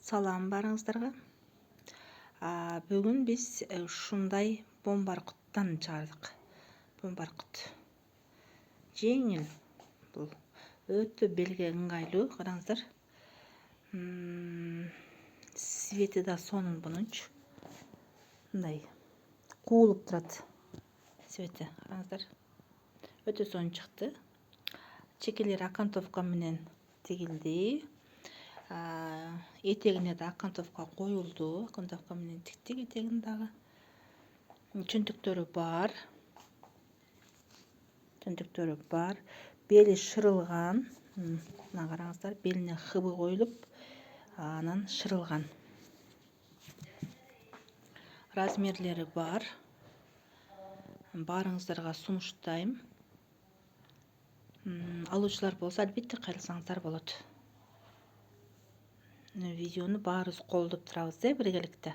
Салам барыңыздарга. Бүгүн биз ушундай бомбаркуттан чыгардык. Бомбаркут жеңил, бул өтө белге ыңгайлуу. Караңыздар, свети да сонун бунунчу. Мындай куулуп турат свети. Караңыздар, өтө сонун чыкты. Чекелери окантовка менен тигилди. Этегине да окантовка коюлду. Окантовка менен тиктик этегин дагы. Чөнтүктөрү бар. Бели шырылган. Мына караңыздар, белине хыбы коюлуп, анан шырылган. Размерлери бар. Баарыңыздарга сунуштайм. Алуучулар болсо, албетте кайрылсаңыздар болот. Видеону баарыбыз колдоп турабыз биргеликте.